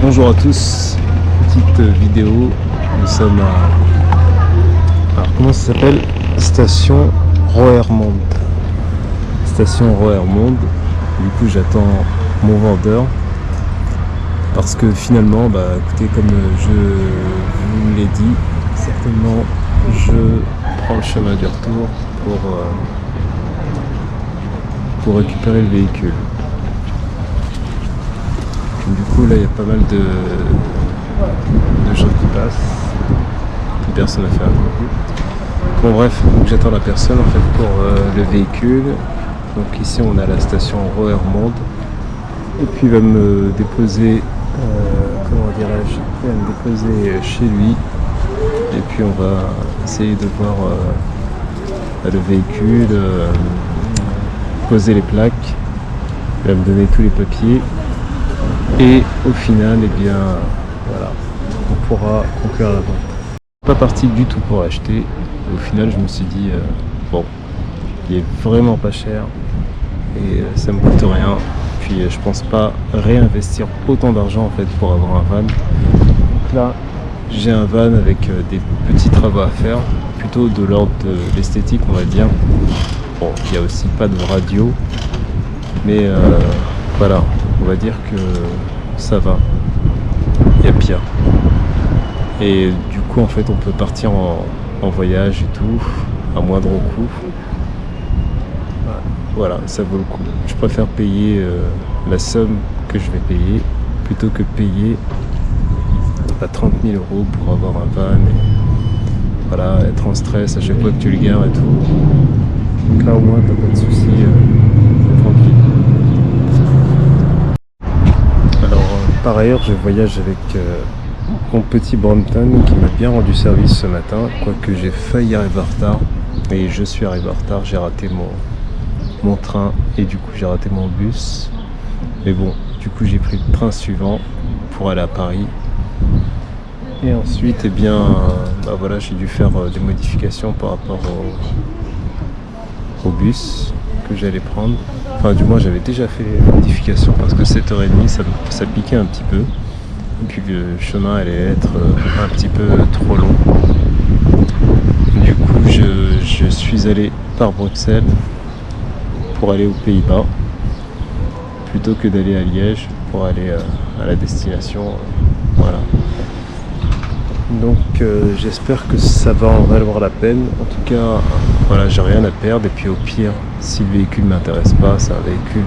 Bonjour à tous, petite vidéo, nous sommes à... Alors comment ça s'appelle? Station Roermond. Station Roermond, du coup j'attends mon vendeur. Parce que finalement, écoutez, comme je vous l'ai dit, certainement je prends le chemin du retour pour récupérer le véhicule. Du coup là il y a pas mal de gens qui passent, personne n'a fait un coucou. Bon bref, j'attends la personne en fait pour le véhicule. Donc ici on a la station Roermond et puis il va me déposer, comment dirais-je, il va me déposer chez lui et puis on va essayer de voir le véhicule, poser les plaques, il va me donner tous les papiers. Et au final, eh bien, voilà, on pourra conclure la vente. Pas parti du tout pour acheter. Et au final, je me suis dit, bon, il est vraiment pas cher et ça me coûte rien. Puis je pense pas réinvestir autant d'argent en fait pour avoir un van. Donc là, j'ai un van avec des petits travaux à faire, plutôt de l'ordre de l'esthétique, on va dire. Bon, il y a aussi pas de radio, mais voilà. On va dire que ça va, il y a pire. Et du coup en fait on peut partir en voyage et tout, à moindre coût. Voilà, ça vaut le coup. Je préfère payer la somme que je vais payer, plutôt que payer 30 000 € pour avoir un van et voilà, être en stress à chaque fois que tu le gares et tout. Donc là au moins t'as pas de soucis, t'es tranquille. Par ailleurs, je voyage avec mon petit Brompton qui m'a bien rendu service ce matin, quoique j'ai failli arriver en retard. Et je suis arrivé en retard, j'ai raté mon train et du coup j'ai raté mon bus. Mais bon, du coup j'ai pris le train suivant pour aller à Paris. Et ensuite, eh bien, voilà, j'ai dû faire des modifications par rapport au bus que j'allais prendre. Enfin du moins j'avais déjà fait les modifications parce que 7h30 ça piquait un petit peu. Et puis le chemin allait être un petit peu trop long. Du coup je suis allé par Bruxelles pour aller aux Pays-Bas plutôt que d'aller à Liège pour aller à la destination. Voilà. Donc j'espère que ça va en valoir la peine. En tout cas, voilà, j'ai rien à perdre. Et puis au pire, si le véhicule ne m'intéresse pas, c'est un véhicule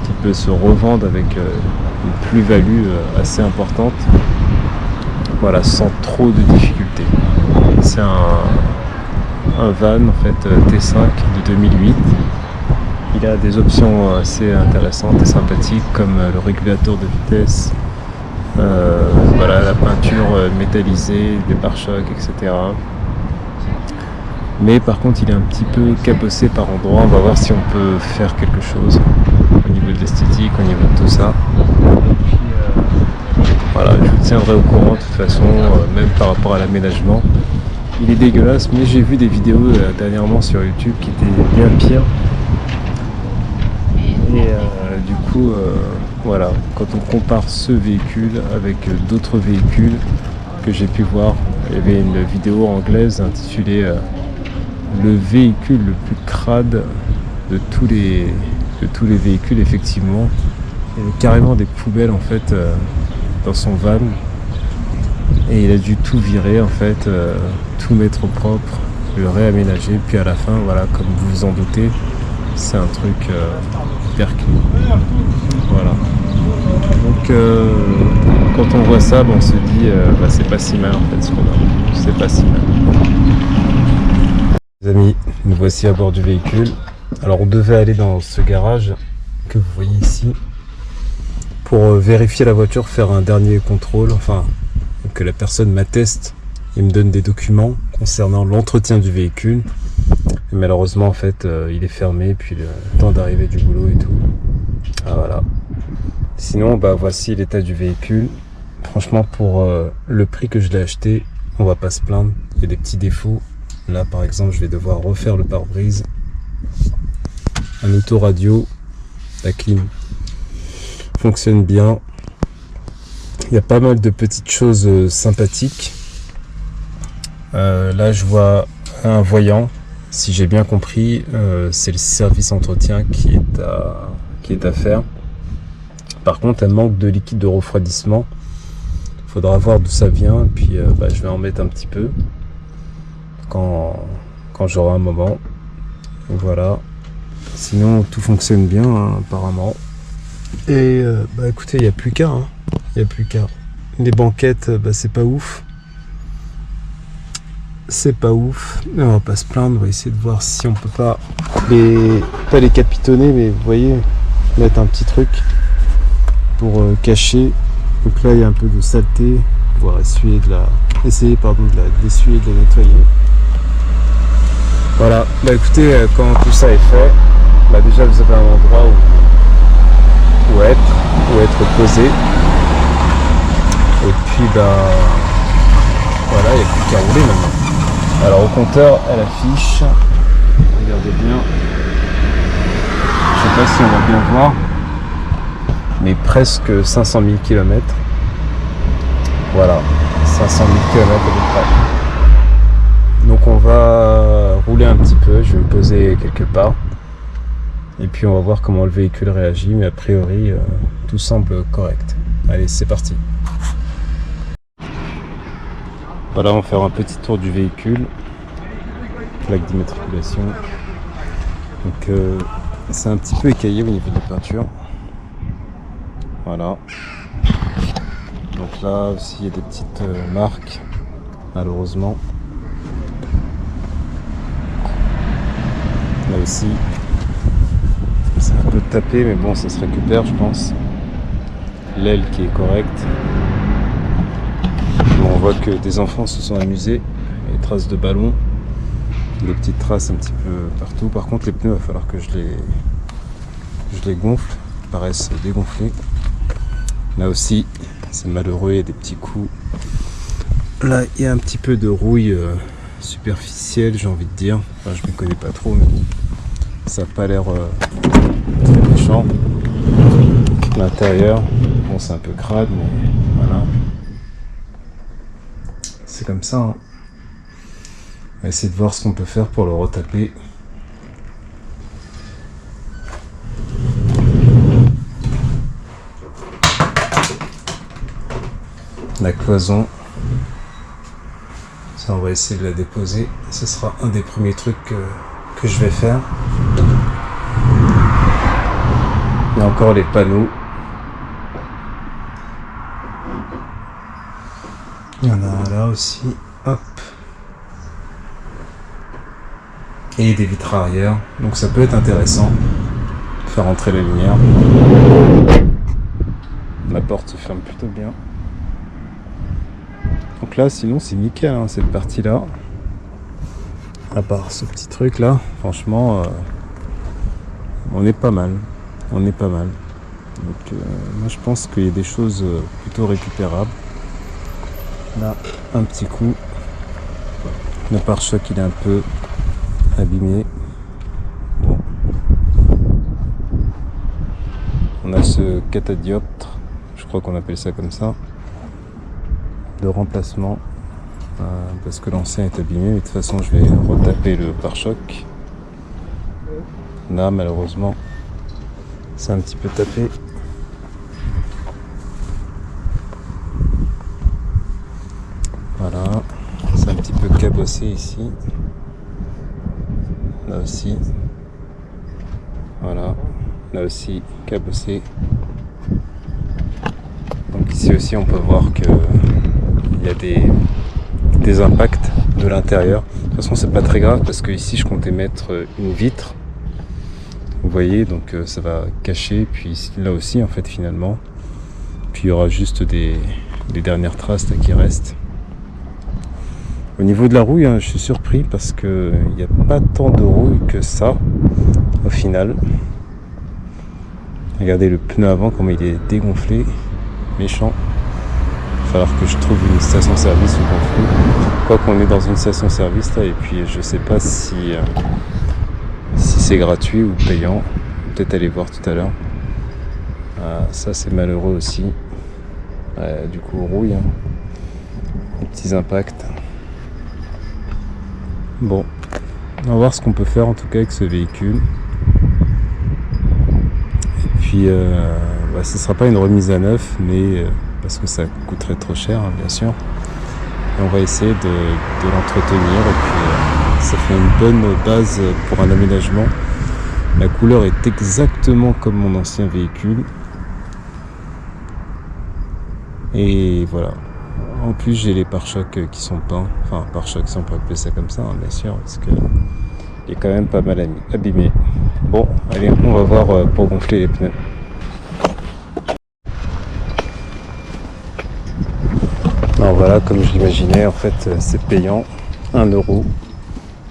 qui peut se revendre avec une plus-value assez importante. Voilà, sans trop de difficultés. C'est un van en fait T5 de 2008. Il a des options assez intéressantes et sympathiques comme le régulateur de vitesse. Voilà, la peinture métallisée, des pare-chocs, etc. Mais par contre il est un petit peu cabossé par endroits. On va voir si on peut faire quelque chose au niveau de l'esthétique, au niveau de tout ça. Et puis, voilà, je vous tiendrai au courant de toute façon, même par rapport à l'aménagement. Il est dégueulasse, mais j'ai vu des vidéos dernièrement sur YouTube qui étaient bien pires. Et du coup, voilà, quand on compare ce véhicule avec d'autres véhicules que j'ai pu voir, il y avait une vidéo anglaise intitulée le véhicule le plus crade de tous les véhicules. Effectivement, il y avait carrément des poubelles en fait dans son van et il a dû tout virer en fait, tout mettre au propre, le réaménager, puis à la fin, voilà, comme vous vous en doutez, c'est un truc hyper clean. Voilà. Donc quand on voit ça, on se dit c'est pas si mal en fait ce qu'on a. C'est pas si mal. Les amis, nous voici à bord du véhicule. Alors on devait aller dans ce garage que vous voyez ici pour vérifier la voiture, faire un dernier contrôle, enfin que la personne m'atteste et me donne des documents concernant l'entretien du véhicule. Et malheureusement en fait il est fermé puis le temps d'arrivée du boulot et tout. Ah voilà. Sinon voici l'état du véhicule. Franchement pour le prix que je l'ai acheté, on va pas se plaindre. Il y a des petits défauts. Là par exemple je vais devoir refaire le pare-brise. Un autoradio, la clim fonctionne bien. Il y a pas mal de petites choses sympathiques. Là je vois un voyant, si j'ai bien compris, c'est le service entretien qui est à faire. Par contre elle manque de liquide de refroidissement, faudra voir d'où ça vient, puis je vais en mettre un petit peu quand j'aurai un moment. Voilà, sinon tout fonctionne bien hein, apparemment. Et écoutez, il n'y a plus qu'à, hein. Il n'y a plus qu'à. Les banquettes, c'est pas ouf. C'est pas ouf. Mais on va pas se plaindre, on va essayer de voir si on peut pas les capitonner, mais vous voyez, mettre un petit truc pour cacher. Donc là il y a un peu de saleté, pouvoir essayer de l'essuyer, de la nettoyer. Voilà, écoutez, quand tout ça est fait, déjà vous avez un endroit où être posé. Et puis voilà, il n'y a plus qu'à rouler maintenant. Alors au compteur, elle affiche, regardez bien, je sais pas si on va bien voir, mais presque 500 000 km. Voilà, 500 000 km à peu près. Donc on va rouler un petit peu, je vais me poser quelque part. Et puis on va voir comment le véhicule réagit, mais a priori tout semble correct. Allez, c'est parti. Voilà, on va faire un petit tour du véhicule. Plaque d'immatriculation. Donc c'est un petit peu écaillé au niveau des peintures. Voilà. Donc là aussi il y a des petites marques, malheureusement. Là aussi c'est un peu tapé, mais bon, ça se récupère je pense. L'aile qui est correcte. Bon, on voit que des enfants se sont amusés. Les traces de ballon, des petites traces un petit peu partout. Par contre les pneus, il va falloir que je les gonfle. Ils paraissent dégonflés. Là aussi c'est malheureux, il y a des petits coups. Là il y a un petit peu de rouille superficielle, j'ai envie de dire. Enfin, je ne me connais pas trop, mais ça n'a pas l'air très méchant. L'intérieur, bon, c'est un peu crade, mais voilà. C'est comme ça. Hein. On va essayer de voir ce qu'on peut faire pour le retaper. La cloison, ça on va essayer de la déposer. Ce sera un des premiers trucs que je vais faire. Il y a encore les panneaux. Il y en a un là aussi. Hop. Et des vitres arrière. Donc ça peut être intéressant. Faire entrer la lumière. La porte se ferme plutôt bien. Donc là sinon c'est nickel hein, cette partie là. À part ce petit truc là, franchement on est pas mal. On est pas mal. Donc moi je pense qu'il y a des choses plutôt récupérables. Là un petit coup. Le pare-choc il est un peu abîmé. Bon. On a ce catadioptre, je crois qu'on appelle ça comme ça, de remplacement. Parce que l'ancien est abîmé, mais de toute façon je vais retaper le pare-choc. Là malheureusement c'est un petit peu tapé. Voilà, c'est un petit peu cabossé ici. Là aussi. Voilà, là aussi cabossé. Donc ici aussi on peut voir que il y a des impacts de l'intérieur. De toute façon c'est pas très grave parce que ici je comptais mettre une vitre. Vous voyez, donc ça va cacher. Puis là aussi en fait finalement. Puis il y aura juste des dernières traces là, qui restent. Au niveau de la rouille, hein, je suis surpris parce que il n'y a pas tant de rouille que ça au final. Regardez le pneu avant comment il est dégonflé, méchant. Il va falloir que je trouve une station-service ou gonflé. Quoi qu'on est dans une station-service là, et puis je sais pas si c'est gratuit ou payant. Peut-être aller voir tout à l'heure. Ça c'est malheureux aussi. Du coup rouille, hein. Des petits impacts. Bon, on va voir ce qu'on peut faire en tout cas avec ce véhicule. Et puis ce sera pas une remise à neuf, mais parce que ça coûterait trop cher, hein, bien sûr. Et on va essayer de l'entretenir, et puis ça fait une bonne base pour un aménagement. La couleur est exactement comme mon ancien véhicule. Et voilà. En plus, j'ai les pare-chocs qui sont peints. Enfin, pare-chocs, si on peut appeler ça comme ça, hein, bien sûr, parce que il est quand même pas mal abîmé. Bon, allez, on va voir pour gonfler les pneus. Alors voilà, comme je l'imaginais, en fait, c'est payant. 1 €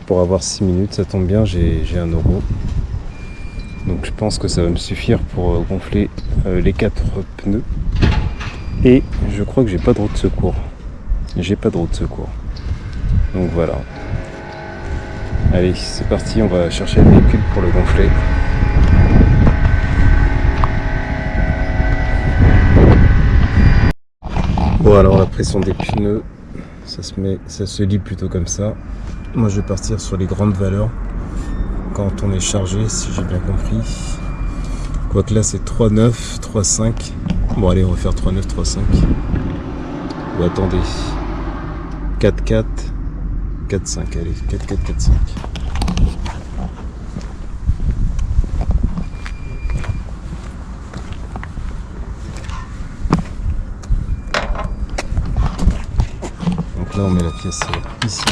pour avoir 6 minutes. Ça tombe bien, j'ai 1 €. Donc je pense que ça va me suffire pour gonfler les 4 pneus. Et je crois que j'ai pas de roue de secours. Donc voilà. Allez, c'est parti, on va chercher le véhicule pour le gonfler. Bon, alors la pression des pneus, ça se lit plutôt comme ça. Moi je vais partir sur les grandes valeurs quand on est chargé, si j'ai bien compris. Quoique là c'est 3,9, 3,5. Bon allez, on va faire 3,9, 3,5. Ou attendez. 4,4, 4,5. Allez, 4,4, 4,5. Donc là on met la pièce ici.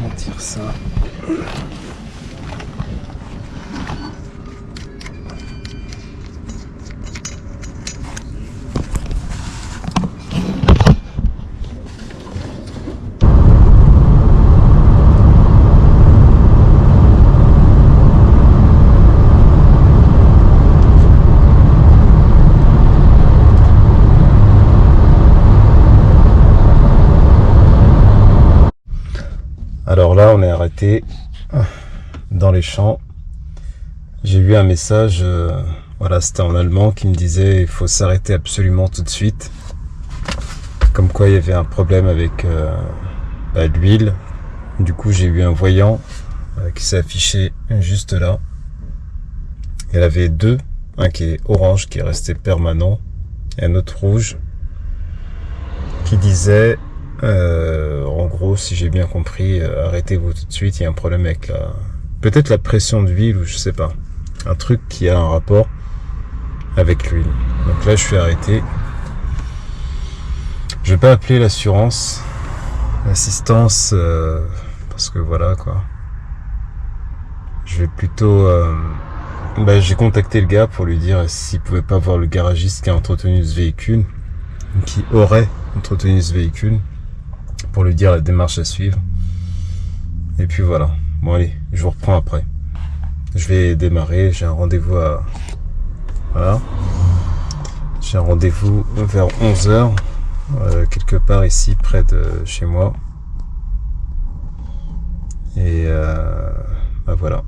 On tire ça. Alors là, on est arrêté dans les champs. J'ai eu un message, voilà, c'était en allemand, qui me disait il faut s'arrêter absolument tout de suite. Comme quoi il y avait un problème avec l'huile. Du coup, j'ai eu un voyant qui s'est affiché juste là. Il y en avait deux, un qui est orange, qui est resté permanent, et un autre rouge, qui disait... en gros, si j'ai bien compris, arrêtez-vous tout de suite, il y a un problème avec peut-être la pression d'huile, ou je sais pas, un truc qui a un rapport avec l'huile. Donc là je suis arrêté. Je vais pas appeler l'assurance, l'assistance, parce que voilà quoi. Je vais plutôt j'ai contacté le gars pour lui dire s'il pouvait pas voir le garagiste qui a entretenu ce véhicule, qui aurait entretenu ce véhicule, pour lui dire la démarche à suivre. Et puis voilà. Bon allez, je vous reprends après. Je vais démarrer, j'ai un rendez-vous à... Voilà. J'ai un rendez-vous vers 11 h, quelque part ici près de chez moi. Et voilà.